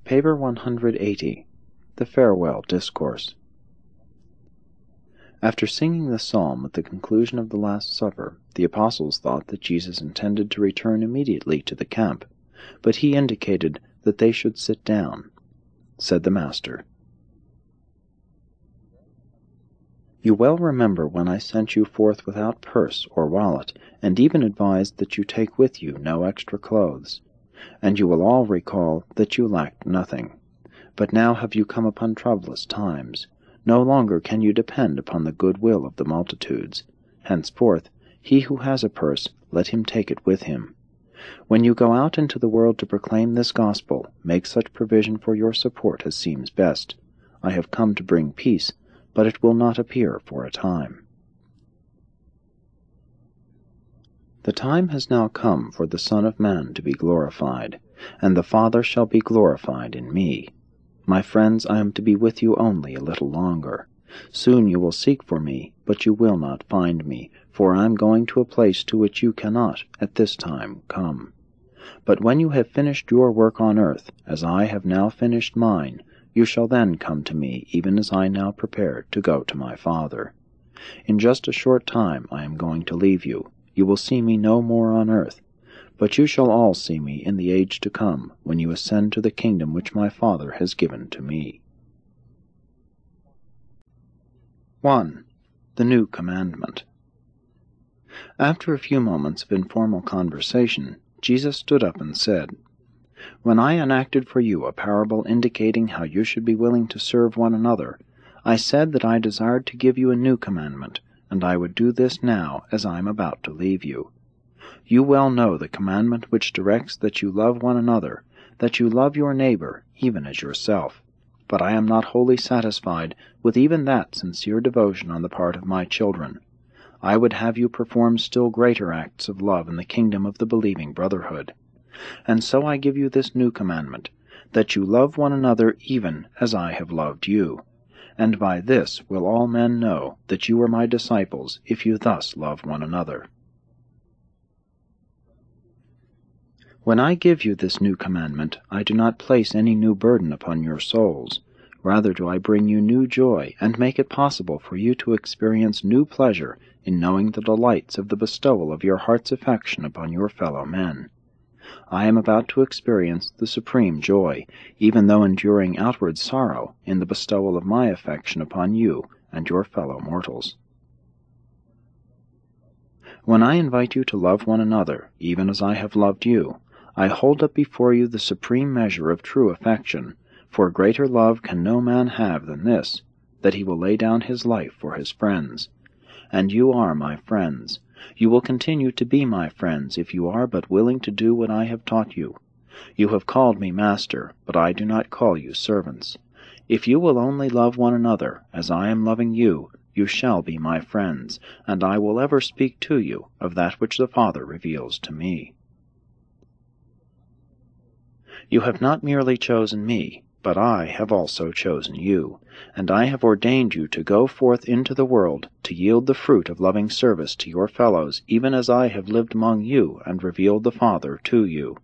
Paper 180. The Farewell Discourse. After singing the psalm at the conclusion of the Last Supper, the apostles thought that Jesus intended to return immediately to the camp, but he indicated that they should sit down. Said the Master, "You well remember when I sent you forth without purse or wallet, and even advised that you take with you no extra clothes. And you will all recall that you lacked nothing. But now have you come upon troublous times. No longer can you depend upon the good will of the multitudes. Henceforth, he who has a purse, let him take it with him. When you go out into the world to proclaim this gospel, make such provision for your support as seems best. I have come to bring peace, but it will not appear for a time." The time has now come for the Son of Man to be glorified, and the Father shall be glorified in me. My friends, I am to be with you only a little longer. Soon you will seek for me, but you will not find me, for I am going to a place to which you cannot, at this time, come. But when you have finished your work on earth, as I have now finished mine, you shall then come to me, even as I now prepare to go to my Father. In just a short time I am going to leave you. You will see me no more on earth, but you shall all see me in the age to come, when you ascend to the kingdom which my Father has given to me. 1. The New Commandment. After a few moments of informal conversation, Jesus stood up and said, "When I enacted for you a parable indicating how you should be willing to serve one another, I said that I desired to give you a new commandment, and I would do this now as I am about to leave you. You well know the commandment which directs that you love one another, that you love your neighbor even as yourself. But I am not wholly satisfied with even that sincere devotion on the part of my children. I would have you perform still greater acts of love in the kingdom of the believing brotherhood. And so I give you this new commandment, that you love one another even as I have loved you. And by this will all men know that you are my disciples, if you thus love one another." When I give you this new commandment, I do not place any new burden upon your souls. Rather do I bring you new joy, and make it possible for you to experience new pleasure in knowing the delights of the bestowal of your heart's affection upon your fellow men. I am about to experience the supreme joy, even though enduring outward sorrow, in the bestowal of my affection upon you and your fellow mortals. When I invite you to love one another, even as I have loved you, I hold up before you the supreme measure of true affection, for greater love can no man have than this, that he will lay down his life for his friends. And you are my friends. You will continue to be my friends if you are but willing to do what I have taught you. You have called me Master, but I do not call you servants. If you will only love one another, as I am loving you, you shall be my friends, and I will ever speak to you of that which the Father reveals to me. You have not merely chosen me, but I have also chosen you, and I have ordained you to go forth into the world, to yield the fruit of loving service to your fellows, even as I have lived among you and revealed the Father to you.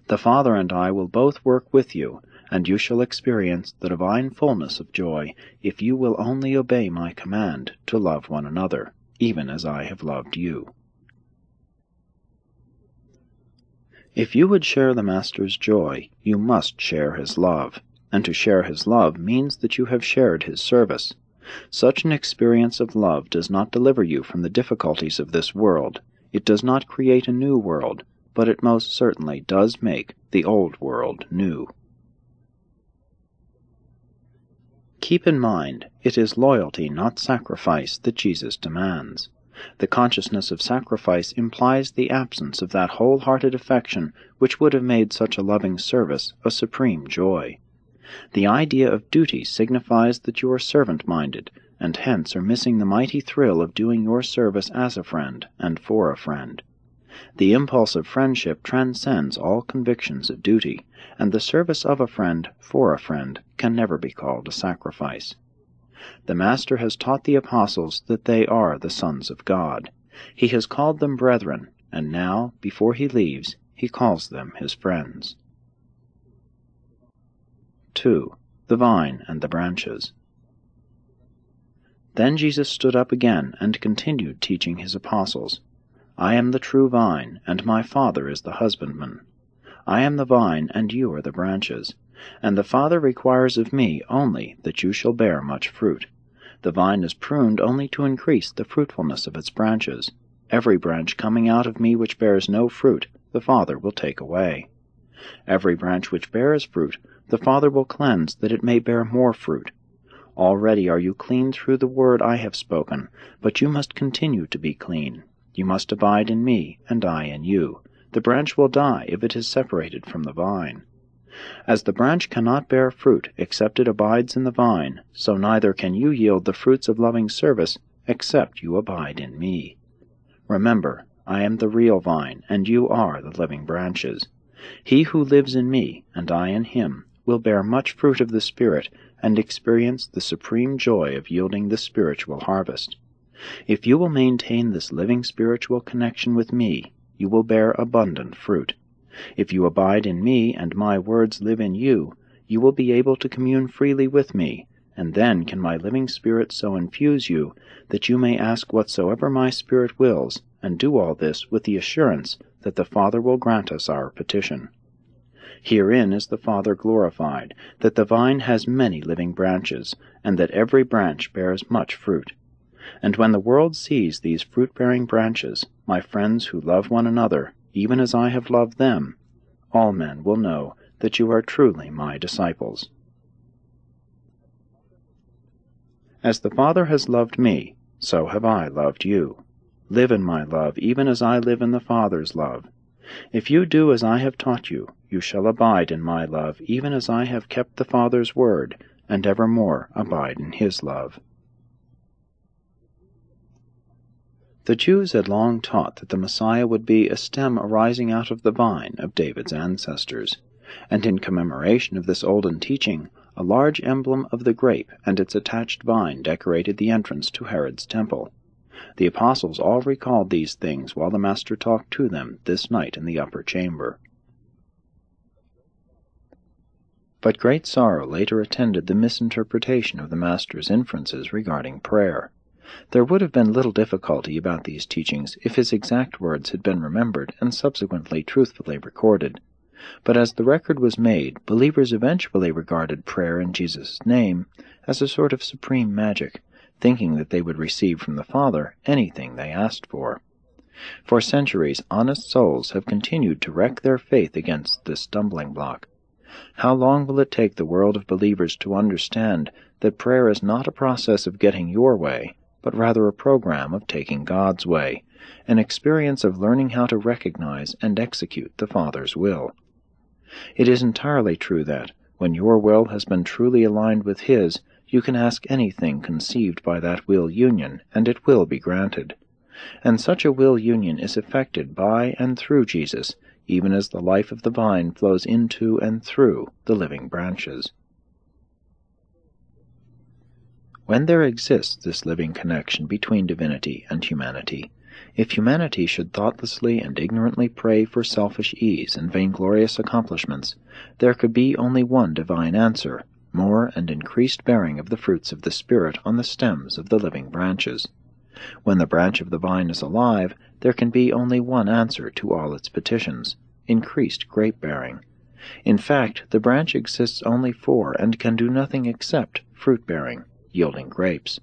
The Father and I will both work with you, and you shall experience the divine fullness of joy, if you will only obey my command to love one another, even as I have loved you. If you would share the Master's joy, you must share his love, and to share his love means that you have shared his service. Such an experience of love does not deliver you from the difficulties of this world. It does not create a new world, but it most certainly does make the old world new. Keep in mind, it is loyalty, not sacrifice, that Jesus demands. The consciousness of sacrifice implies the absence of that wholehearted affection which would have made such a loving service a supreme joy. The idea of duty signifies that you are servant-minded, and hence are missing the mighty thrill of doing your service as a friend and for a friend. The impulse of friendship transcends all convictions of duty, and the service of a friend for a friend can never be called a sacrifice. The Master has taught the apostles that they are the sons of God. He has called them brethren, and now, before he leaves, he calls them his friends. 2. The vine and the branches. Then Jesus stood up again and continued teaching his apostles, I am the true vine, and my Father is the husbandman. I am the vine, and you are the branches. And the Father requires of me only that you shall bear much fruit. The vine is pruned only to increase the fruitfulness of its branches. Every branch coming out of me which bears no fruit, the Father will take away. Every branch which bears fruit, the Father will cleanse, that it may bear more fruit. Already are you clean through the word I have spoken, but you must continue to be clean. You must abide in me, and I in you. The branch will die if it is separated from the vine. As the branch cannot bear fruit except it abides in the vine, so neither can you yield the fruits of loving service except you abide in me. Remember, I am the real vine, and you are the living branches. He who lives in me, and I in him, will bear much fruit of the Spirit, and experience the supreme joy of yielding the spiritual harvest. If you will maintain this living spiritual connection with me, you will bear abundant fruit. If you abide in me, and my words live in you, you will be able to commune freely with me, and then can my living Spirit so infuse you that you may ask whatsoever my Spirit wills, and do all this with the assurance that the Father will grant us our petition. Herein is the Father glorified, that the vine has many living branches, and that every branch bears much fruit. And when the world sees these fruit-bearing branches, my friends who love one another, even as I have loved them, all men will know that you are truly my disciples. As the Father has loved me, so have I loved you. Live in my love, even as I live in the Father's love. If you do as I have taught you, you shall abide in my love, even as I have kept the Father's word, and evermore abide in his love. The Jews had long taught that the Messiah would be a stem arising out of the vine of David's ancestors, and in commemoration of this olden teaching, a large emblem of the grape and its attached vine decorated the entrance to Herod's temple. The apostles all recalled these things while the Master talked to them this night in the upper chamber. But great sorrow later attended the misinterpretation of the Master's inferences regarding prayer. There would have been little difficulty about these teachings if his exact words had been remembered and subsequently truthfully recorded. But as the record was made, believers eventually regarded prayer in Jesus' name as a sort of supreme magic, thinking that they would receive from the Father anything they asked for. For centuries, honest souls have continued to wreck their faith against this stumbling block. How long will it take the world of believers to understand that prayer is not a process of getting your way, but rather a program of taking God's way, an experience of learning how to recognize and execute the Father's will? It is entirely true that, when your will has been truly aligned with His, you can ask anything conceived by that will union, and it will be granted. And such a will union is effected by and through Jesus, even as the life of the vine flows into and through the living branches. When there exists this living connection between divinity and humanity, if humanity should thoughtlessly and ignorantly pray for selfish ease and vainglorious accomplishments, there could be only one divine answer, more and increased bearing of the fruits of the Spirit on the stems of the living branches. When the branch of the vine is alive, there can be only one answer to all its petitions, increased grape-bearing. In fact, the branch exists only for and can do nothing except fruit-bearing, yielding grapes.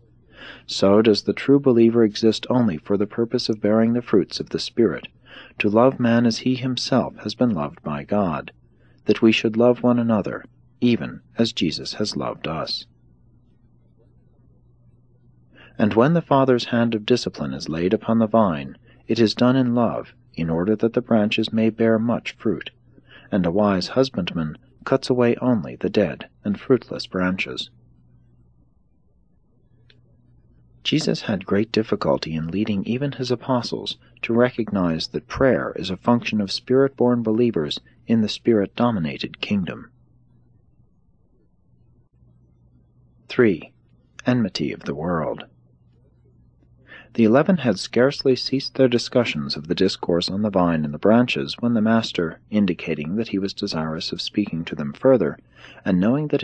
So does the true believer exist only for the purpose of bearing the fruits of the Spirit, to love man as he himself has been loved by God, that we should love one another, even as Jesus has loved us. And when the Father's hand of discipline is laid upon the vine, it is done in love, in order that the branches may bear much fruit, and a wise husbandman cuts away only the dead and fruitless branches. Jesus had great difficulty in leading even his apostles to recognize that prayer is a function of Spirit-born believers in the Spirit-dominated kingdom. 3. Enmity of the world. The 11 had scarcely ceased their discussions of the discourse on the vine and the branches when the Master, indicating that he was desirous of speaking to them further, and knowing that